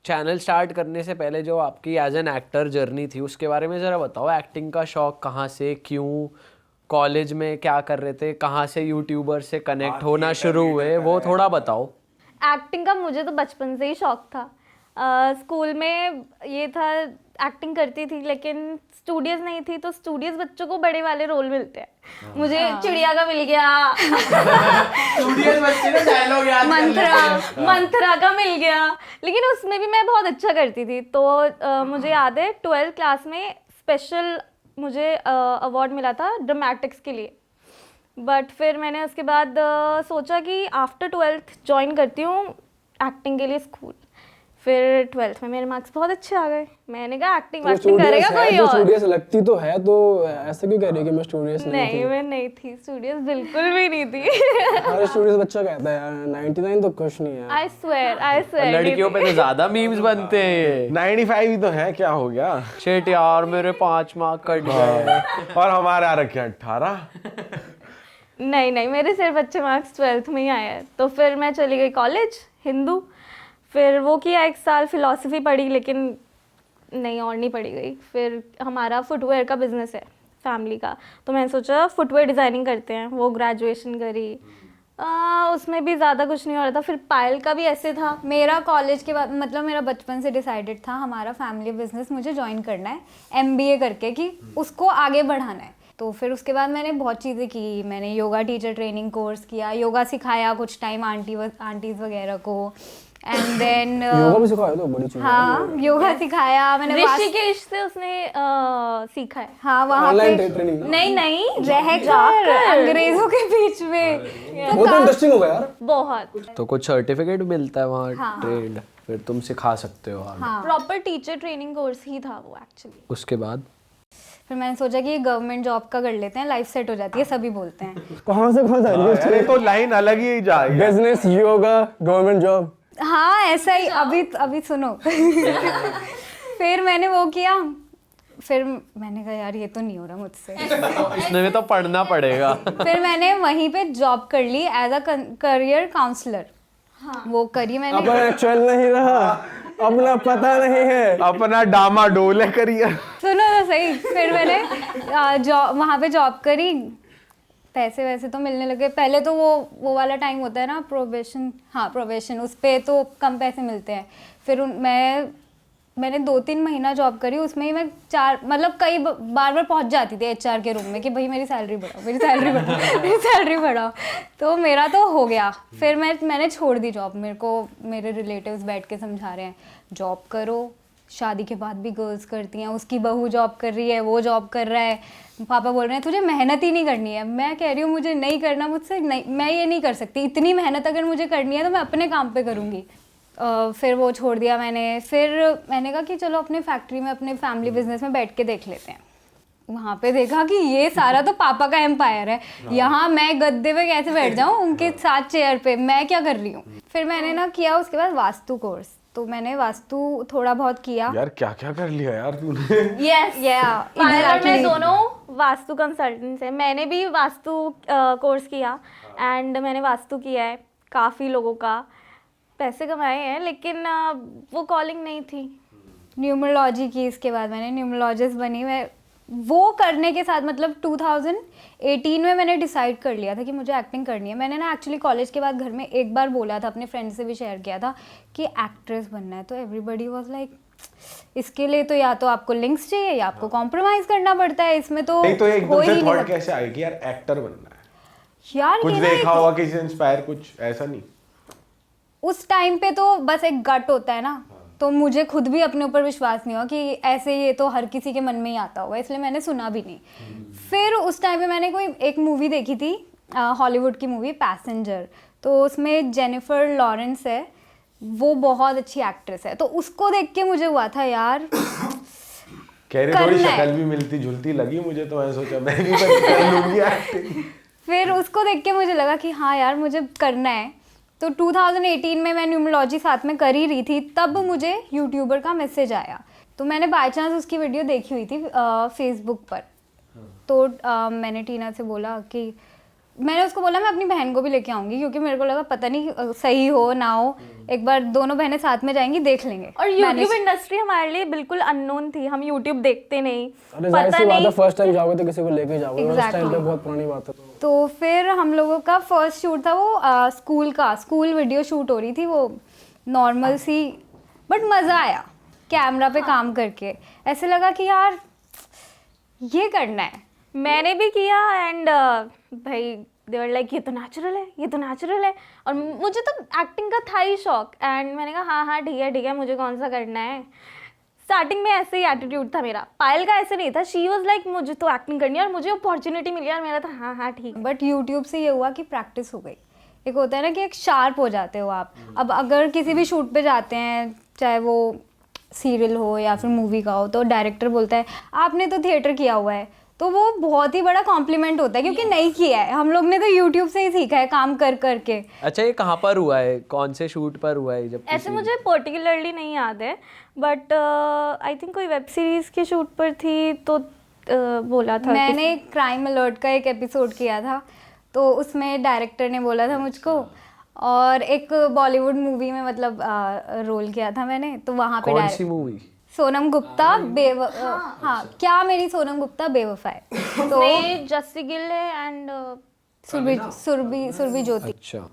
Channel start करने से पहले जो आपकी एज एन एक्टर जर्नी थी उसके बारे में ज़रा बताओ। एक्टिंग का शौक कहाँ से, क्यों, कॉलेज में क्या कर रहे थे, कहाँ से यूट्यूबर से कनेक्ट होना शुरू हुए, वो थोड़ा बताओ। एक्टिंग का मुझे तो बचपन से ही शौक था। स्कूल में ये था, एक्टिंग करती थी लेकिन स्टूडियस नहीं थी, तो स्टूडियस बच्चों को बड़े वाले रोल मिलते हैं। मुझे चिड़िया का मिल गया, स्टूडियस बच्चे ना डायलॉग याद कर लेते हैं। मंत्रा का मिल गया, लेकिन उसमें भी मैं बहुत अच्छा करती थी। तो मुझे याद है 12th क्लास में स्पेशल मुझे अवार्ड मिला था ड्रामेटिक्स के लिए। बट फिर मैंने उसके बाद सोचा कि आफ्टर 12th ज्वाइन करती हूँ एक्टिंग के लिए स्कूल। फिर 12th में मेरे मार्क्स बहुत अच्छे आ गए। मैंने कहा एक्टिंग करेगा कोई और। स्टूडियस लगती तो है, तो ऐसा क्यों कह रही है कि मैं स्टूडियस नहीं थी? मैं नहीं थी स्टूडियस, बिल्कुल भी नहीं थी। हर स्टूडियस बच्चा कहता है यार 99 तो कुछ नहीं है। आई स्वेयर लड़कियों पे तो ज्यादा मीम्स बनते हैं। 95 ही तो है, क्या हो गया? शिट यार, मेरे 5 मार्क कट गए। और हमारे आ रखे 18। नहीं, मेरे सिर्फ अच्छे मार्क्स 12th में ही आए हैं। तो फिर मैं चली गई कॉलेज हिंदू, फिर वो किया 1 साल, फिलॉसफी पढ़ी लेकिन नहीं और नहीं पढ़ी गई। फिर हमारा फुटवेयर का बिजनेस है फैमिली का, तो मैंने सोचा फुटवेयर डिज़ाइनिंग करते हैं, वो ग्रेजुएशन करी। उसमें भी ज़्यादा कुछ नहीं हो रहा था। फिर पायल का भी ऐसे था। मेरा कॉलेज के बाद मतलब मेरा बचपन से डिसाइडेड था हमारा फैमिली बिजनेस मुझे ज्वाइन करना है MBA करके, कि उसको आगे बढ़ाना है। तो फिर उसके बाद मैंने बहुत चीज़ें की। मैंने योगा टीचर ट्रेनिंग कोर्स किया, योगा सिखाया कुछ टाइम आंटीज़ वगैरह को, एंड देन योगा भी सिखाया तो बड़ी चीज है। हाँ, योगा सिखाया मैंने। ऋषिकेश से उसने सीखा है। हाँ, वहाँ ऑनलाइन पे ट्रेनिंग ना? नहीं रहकर अंग्रेजों के बीच में। वो तो इंटरेस्टिंग होगा यार। बहुत तो कुछ सर्टिफिकेट मिलता है वहाँ ट्रेंड, फिर तुम सिखा सकते हो आगे। प्रॉपर टीचर ट्रेनिंग कोर्स ही था वो एक्चुअली। उसके बाद फिर मैंने सोचा कि ये गवर्नमेंट जॉब का कर लेते हैं, लाइफ सेट हो जाती है, सभी बोलते हैं। कहाँ से कहाँ जा ये तो लाइन अलग ही जा रही है। Business, yoga, government job. हाँ, ऐसा ही। अभी सुनो। फिर मैंने वो किया, फिर मैंने कहा यार ये तो नहीं हो रहा मुझसे। इसमें भी तो पढ़ना पड़ेगा। फिर मैंने वहीं पे जॉब कर ली एज अ करियर काउंसलर। हाँ, वो करी मैंने। अपना चल नहीं रहा, अपना पता नहीं है, अपना डामा डोले करिए। सुनो तो सही। फिर मैंने वहाँ पे जॉब करी, पैसे वैसे तो मिलने लगे। पहले तो वो वाला टाइम होता है ना, प्रोबेशन। हाँ, प्रोबेशन, उस पर तो कम पैसे मिलते हैं। फिर मैंने 2-3 महीना जॉब करी, उसमें ही मैं कई बार पहुंच जाती थी HR के रूम में कि भाई मेरी सैलरी बढ़ाओ, मेरी सैलरी बढ़ाओ, मेरी सैलरी बढ़ाओ। तो मेरा तो हो गया। फिर मैंने छोड़ दी जॉब। मेरे को मेरे रिलेटिव्स बैठ के समझा रहे हैं जॉब करो, शादी के बाद भी गर्ल्स करती हैं, उसकी बहू जॉब कर रही है, वो जॉब कर रहा है, पापा बोल रहे हैं तुझे मेहनत ही नहीं करनी है। मैं कह रही हूँ मुझे नहीं करना, मुझसे नहीं, मैं ये नहीं कर सकती। इतनी मेहनत अगर मुझे करनी है तो मैं अपने काम पे करूँगी। फिर वो छोड़ दिया मैंने। फिर मैंने कहा कि चलो अपने फैक्ट्री में, अपने फैमिली बिजनेस में बैठ के देख लेते हैं। वहाँ पे देखा कि ये सारा तो पापा का एम्पायर है, यहाँ मैं गद्दे पे कैसे बैठ जाऊँ उनके साथ चेयर पे, मैं क्या कर रही हूँ। फिर मैंने ना किया उसके बाद वास्तु कोर्स। तो मैंने वास्तु थोड़ा बहुत किया। यार क्या क्या कर लिया यार तूने। यस, मैं दोनों वास्तु कंसल्टेंट्स हैं। मैंने भी वास्तु कोर्स किया एंड मैंने वास्तु किया है काफ़ी लोगों का, पैसे कमाए हैं, लेकिन वो कॉलिंग नहीं थी। न्यूमरोलॉजी की, इसके बाद मैंने न्यूमरोलॉजिस्ट बनी। मैं वो करने के साथ मतलब 2018 में मैंने डिसाइड कर लिया था कि मुझे एक्टिंग करनी है। मैंने ना एक्चुअली कॉलेज के बाद घर में एक बार बोला था, अपने फ्रेंड से भी शेयर किया था कि एक्ट्रेस बनना है। तो एवरीबडी वाज लाइक इसके लिए तो या तो आपको लिंक्स चाहिए या आपको कॉम्प्रोमाइज करना पड़ता है, इसमें तो नहीं तो एकदम हो ही से नहीं थॉट सकता। कैसे आई कि यार एक्टर बनना है? यार कुछ ये ना देखा होगा किसी से इंस्पायर, कुछ ऐसा नहीं? उस टाइम पे तो बस एक गट होता है ना, तो मुझे खुद भी अपने ऊपर विश्वास नहीं हुआ कि ऐसे ये तो हर किसी के मन में ही आता होगा, इसलिए मैंने सुना भी नहीं। फिर उस टाइम पे मैंने एक मूवी देखी थी, हॉलीवुड की मूवी पैसेंजर। तो उसमें जेनिफर लॉरेंस है, वो बहुत अच्छी एक्ट्रेस है। तो उसको देख के मुझे हुआ था यार कह रही थोड़ी शक्ल भी मिलती जुलती लगी मुझे, तो मैं सोचा मैं भी कर लूंगी एक्टिंग। फिर उसको देख के मुझे लगा कि हाँ यार मुझे करना है। तो 2018 में मैं न्यूमरोलॉजी साथ में कर ही रही थी, तब मुझे यूट्यूबर का मैसेज आया। तो मैंने बाय चांस उसकी वीडियो देखी हुई थी फेसबुक पर। तो मैंने टीना से बोला कि मैंने उसको बोला मैं अपनी बहन को भी लेके आऊंगी, क्योंकि मेरे को लगा पता नहीं सही हो ना हो, एक बार दोनों बहनें साथ में जाएंगी, देख लेंगे। और यूट्यूब इंडस्ट्री हमारे लिए बिल्कुल अननोन थी, हम यूट्यूब देखते नहीं, अरे जाहिर पता सी बात है, नहीं। फर्स्ट टाइम जाओगे तो किसी को लेके जाओगे, उस Exactly. टाइम पे बहुत पुरानी बात है। तो फिर हम लोगों का फर्स्ट शूट था वो स्कूल वीडियो शूट हो रही थी, वो नॉर्मल सी, बट मज़ा आया कैमरा पे काम करके। ऐसे लगा कि यार ये करना है। मैंने भी किया एंड भाई देवर लाइक ये तो नेचुरल है, ये तो नेचुरल है। और मुझे तो एक्टिंग का था ही शौक, एंड मैंने कहा हाँ हाँ ठीक है मुझे कौन सा करना है। स्टार्टिंग में ऐसे ही एटीट्यूड था मेरा, पायल का ऐसे नहीं था, शी वॉज लाइक मुझे तो एक्टिंग करनी है और मुझे अपॉर्चुनिटी मिली और मेरा था हाँ हाँ ठीक। बट यूट्यूब से ये हुआ कि प्रैक्टिस हो गई। एक होता है ना कि एक शार्प हो जाते हो आप। अब अगर किसी भी शूट पे जाते हैं, चाहे वो सीरियल हो या फिर मूवी का हो, तो डायरेक्टर बोलता है आपने तो थिएटर किया हुआ है, तो वो बहुत ही बड़ा कॉम्प्लीमेंट होता है, क्योंकि नहीं किया है। हम लोग ने तो यूट्यूब से ही सीखा है काम कर करके। अच्छा, ये कहाँ पर हुआ है, कौन से शूट पर हुआ है? जब ऐसे मुझे पर्टिकुलरली नहीं याद है, बट आई थिंक कोई वेब सीरीज के शूट पर थी, तो बोला था मैंने क्राइम अलर्ट का एक एपिसोड किया था, तो उसमें डायरेक्टर ने बोला था मुझको, और एक बॉलीवुड मूवी में मतलब रोल किया था मैंने, तो वहाँ पे कौन सी मूवी? सोनम गुप्ता हाँ क्या मेरी सोनम गुप्ता बेवफा है, तो नहीं जस्सी गिल है एंड सुरभि ज्योति। अच्छा।